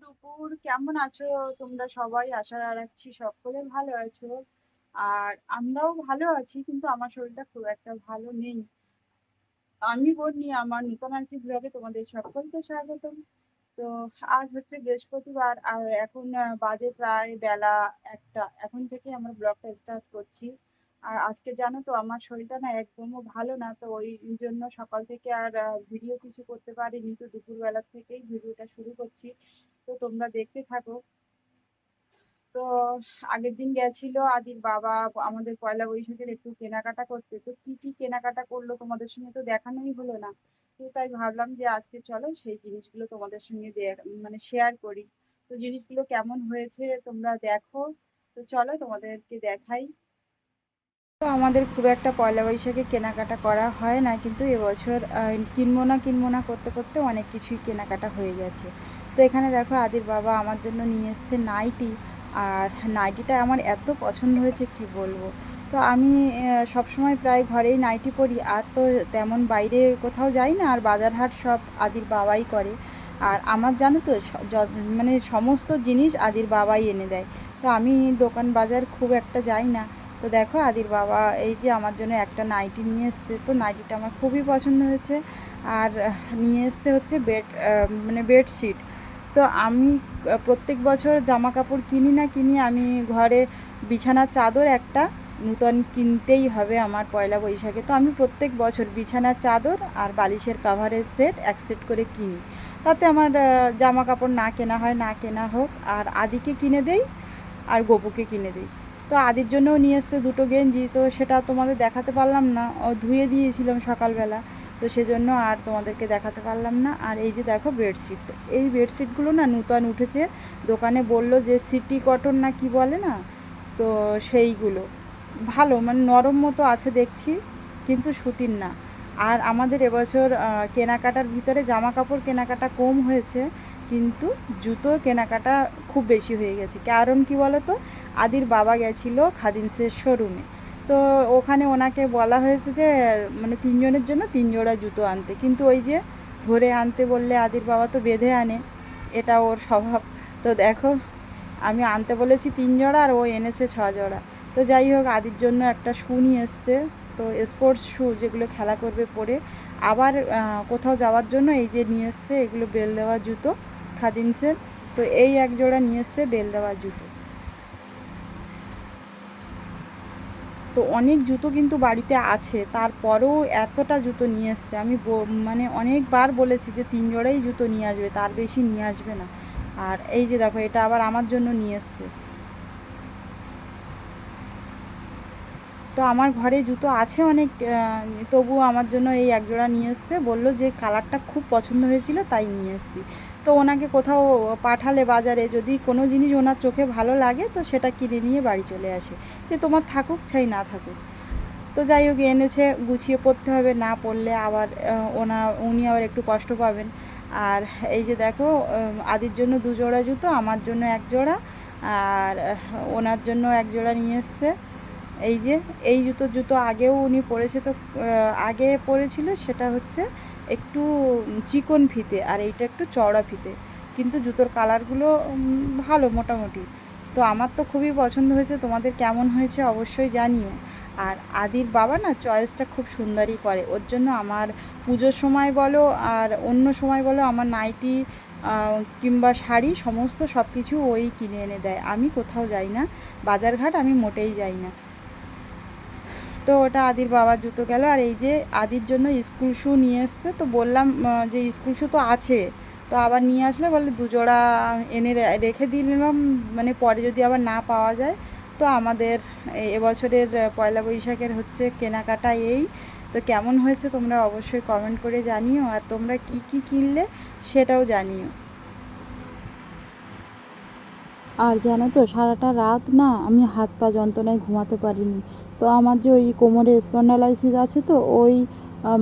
দুপুর। কেমন আছো তোমরা সবাই? আশা রাখছি সকলে ভালো আছো। আর আমরাও ভালো আছি, কিন্তু আমার শরীরটা খুব একটা ভালো নেই। আমি বলনি আমার নতুন আর কি ব্লগে তোমাদের সকলকে স্বাগতম। তো আজ হচ্ছে বৃহস্পতিবার, আর এখন বাজে প্রায় বেলা 1টা। এখন থেকে আমরা ব্লগটা স্টার্ট করছি। আর আজকে জানো তো আমার শরীরটা না একদমও ভালো না, তো ওই জন্য সকাল থেকে আর ভিডিও কিছু করতে পারিনি। তো দুপুরবেলা থেকেই ভিডিওটা শুরু করছি, তো তোমরা দেখতে থাকো। তো আগের দিন গেছিল আদির বাবা আমাদের পয়লা বৈশাখের একটু কেনাকাটা করতে। তো কি কি কেনাকাটা করলো তোমাদের সঙ্গে তো দেখানোই হলো না। তো তাই ভাবলাম যে আজকে চলো সেই জিনিসগুলো তোমাদের সঙ্গে মানে শেয়ার করি। তো জিনিসগুলো কেমন হয়েছে তোমরা দেখো। তো চলো তোমাদেরকে দেখাই। তো আমাদের খুব একটা পয়লা বৈশাখে কেনাকাটা করা হয় না, কিন্তু এবছর কিনবো না করতে করতে অনেক কিছুই কেনাকাটা হয়ে গেছে। তো এখানে দেখো আদির বাবা আমার জন্য নিয়ে এসেছে নাইটি। আর নাইটিটা আমার এত পছন্দ হয়েছে কি বলবো। তো আমি সবসময় প্রায় ঘরেই নাইটি পরি, আর তো তেমন বাইরে কোথাও যাই না, আর বাজার হাট সব আদির বাবাই করে। আর আমার জানো তো মানে সমস্ত জিনিস আদির বাবাই এনে দেয়। তো আমি দোকান বাজার খুব একটা যাই না। তো দেখো আদির বাবা এই যে আমার জন্য একটা নাইটি নিয়ে এসছে। তো নাইটিটা আমার খুবই পছন্দ হয়েছে। আর নিয়ে এসছে হচ্ছে মানে বেডশিট। তো আমি প্রত্যেক বছর জামা কাপড় কিনি না কিনি, আমি ঘরে বিছানার চাদর একটা নূতন কিনতেই হবে আমার পয়লা বৈশাখে। তো আমি প্রত্যেক বছর বিছানার চাদর আর বালিশের কাভারের সেট এক সেট করে কিনি। তাতে আমার জামা কাপড় না কেনা হয়, না কেনা হোক। আর আদিকে কিনে দেই আর গপুকে কিনে দিই। তো আদির জন্যও নিয়ে এসছে দুটো গেঞ্জি, তো সেটা তোমাদের দেখাতে পারলাম না, ধুয়ে দিয়েছিলাম সকালবেলা। তো সেজন্য আর তোমাদেরকে দেখাতে পারলাম না। আর এই যে দেখো বেডশিট, এই বেডশিটগুলো না নূতন উঠেছে। দোকানে বলল যে সিটি কটন না কি বলে না, তো সেইগুলো ভালো, মানে নরম মতো আছে দেখছি, কিন্তু সুতির না। আর আমাদের এবছর কেনাকাটার ভিতরে জামা কাপড় কেনাকাটা কম হয়েছে, কিন্তু জুতোর কেনাকাটা খুব বেশি হয়ে গেছে। কারণ কি বলো তো, আদির বাবা গেছিলো খাদিমসের শোরুমে। তো ওখানে ওনাকে বলা হয়েছে যে মানে 3 জনের জন্য 3 জোড়া জুতো আনতে, কিন্তু ওই যে ধরে আনতে বললে আদির বাবা তো বেঁধে আনে, এটা ওর স্বভাব। তো দেখো আমি আনতে বলেছি 3 জোড়া আর ও এনেছে 6 জোড়া। তো যাই হোক আদির জন্য একটা শু নিয়ে এসছে। তো স্পোর্টস শু যেগুলো খেলা করবে পরে। আবার কোথাও যাওয়ার জন্য এই যে নিয়ে এসছে এগুলো বেল দেওয়া জুতো খাদিমসের। তো এই এক জোড়া নিয়ে এসছে বেল দেওয়া জুতো। তো অনেক জুতো কিন্তু বাড়িতে আছে, তারপরেও এতটা জুতো নিয়ে এসছে। আমি মানে অনেকবার বলেছি যে 3 জোড়াই জুতো নিয়ে আসবে, তার বেশি নিয়ে আসবে না। আর এই যে দেখো এটা আবার আমার জন্য নিয়ে এসছে। তো আমার ঘরে জুতো আছে অনেক, তবুও আমার জন্য এই এক জোড়া নিয়ে এসছে। বললো যে কালারটা খুব পছন্দ হয়েছিল তাই নিয়ে এসেছি। তো ওনাকে কোথাও পাঠালে বাজারে যদি কোনো জিনিস ওনার চোখে ভালো লাগে তো সেটা কিনে নিয়ে বাড়ি চলে আসে, যে তোমার থাকুক চাই না থাকুক। তো যাই হোক এনেছে, গুছিয়ে পরতে হবে, না পরলে আবার উনি আবার একটু কষ্ট পাবেন। আর এই যে দেখো আদির জন্য 2 জোড়া জুতো, আমার জন্য 1 জোড়া, আর ওনার জন্য 1 জোড়া নিয়ে এসছে। এই যে এই জুতো আগেও উনি পরেছে, তো আগে পরেছিল সেটা হচ্ছে একটু চিকন ফিতে, আর এইটা একটু চওড়া ফিতে। কিন্তু জুতোর কালারগুলো ভালো মোটামুটি। তো আমার তো খুবই পছন্দ হয়েছে, তোমাদের কেমন হয়েছে অবশ্যই জানিও। আর আদির বাবা না চয়েসটা খুব সুন্দরই করে, ওর জন্য আমার পুজোর সময় বলো আর অন্য সময় বলো আমার নাইটি কিংবা শাড়ি সমস্ত সব কিছু ওই কিনে এনে দেয়। আমি কোথাও যাই না, বাজারঘাট আমি মোটেই যাই না। তো ওটা আদির বাবার জুতো গেল। আর এই যে আদির জন্য স্কুল শ্যু নিয়ে এসছে। তো বললাম যে স্কুল শ্যু তো আছে, তো আবার নিয়ে আসলে বলে 2 জোড়া এনে রেখে দিলাম, মানে পরে যদি আবার না পাওয়া যায়। তো আমাদের এবছরের পয়লা বৈশাখের হচ্ছে কেনাকাটা এই। তো কেমন হয়েছে তোমরা অবশ্যই কমেন্ট করে জানিও, আর তোমরা কি কি কিনলে সেটাও জানিও। আর জানো তো সারাটা রাত না আমি হাত পা যন্ত্রণায় ঘুমাতে পারিনি। তো আমার যে ওই কোমরে স্পন্ডালাইসিস আছে, তো ওই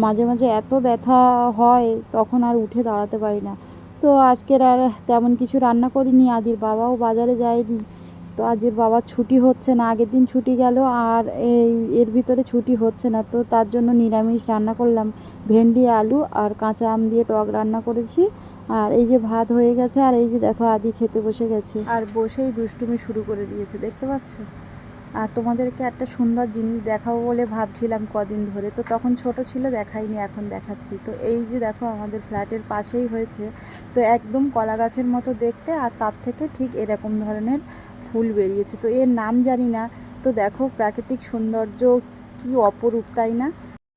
মাঝে মাঝে এত ব্যথা হয় তখন আর উঠে দাঁড়াতে পারি না। তো আজকের আর তেমন কিছু রান্না করিনি, আদির বাবাও বাজারে যায়নি। তো আজের বাবার ছুটি হচ্ছে না, আগের দিন ছুটি গেল আর এর ভিতরে ছুটি হচ্ছে না, তো তার জন্য নিরামিষ রান্না করলাম। ভেন্ডি আলু আর কাঁচা আম দিয়ে টক রান্না করেছি। আর এই যে ভাত হয়ে গেছে, আর এই যে দেখো আদি খেতে বসে গেছে, আর বসেই দুষ্টুমি শুরু করে দিয়েছে, দেখতে পাচ্ছ। আর তোমাদেরকে একটা সুন্দর জিনিস দেখাবো বলে ভাবছিলাম কদিন ধরে, তো তখন ছোট ছিল দেখাইনি, এখন দেখাচ্ছি। তো এই যে দেখো আমাদের ফ্ল্যাটের পাশেই হয়েছে, তো একদম কলা গাছের মতো দেখতে, আর তার থেকে ঠিক এরকম ধরনের ফুল বেরিয়েছে। তো এর নাম জানি না। তো দেখো প্রাকৃতিক সৌন্দর্য কি অপরূপ, তাই না?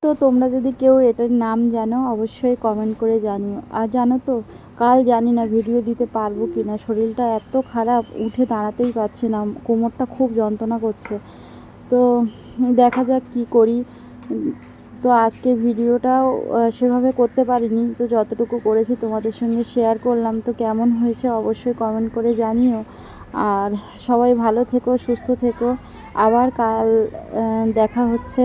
তো তোমরা যদি কেউ এটার নাম জানো অবশ্যই কমেন্ট করে জানিও। আর জানো তো, কাল জানি না ভিডিও দিতে পারবো কি না, শরীরটা এত খারাপ, উঠে দাঁড়াতেই পারছি না, কোমরটা খুব যন্ত্রণা করছে। তো দেখা যাক কি করি। তো আজকে ভিডিওটাও সেভাবে করতে পারিনি, তো যতটুকু করেছি তোমাদের সঙ্গে শেয়ার করলাম। তো কেমন হয়েছে অবশ্যই কমেন্ট করে জানিও। আর সবাই ভালো থেকো, সুস্থ থেকো। আবার কাল দেখা হচ্ছে।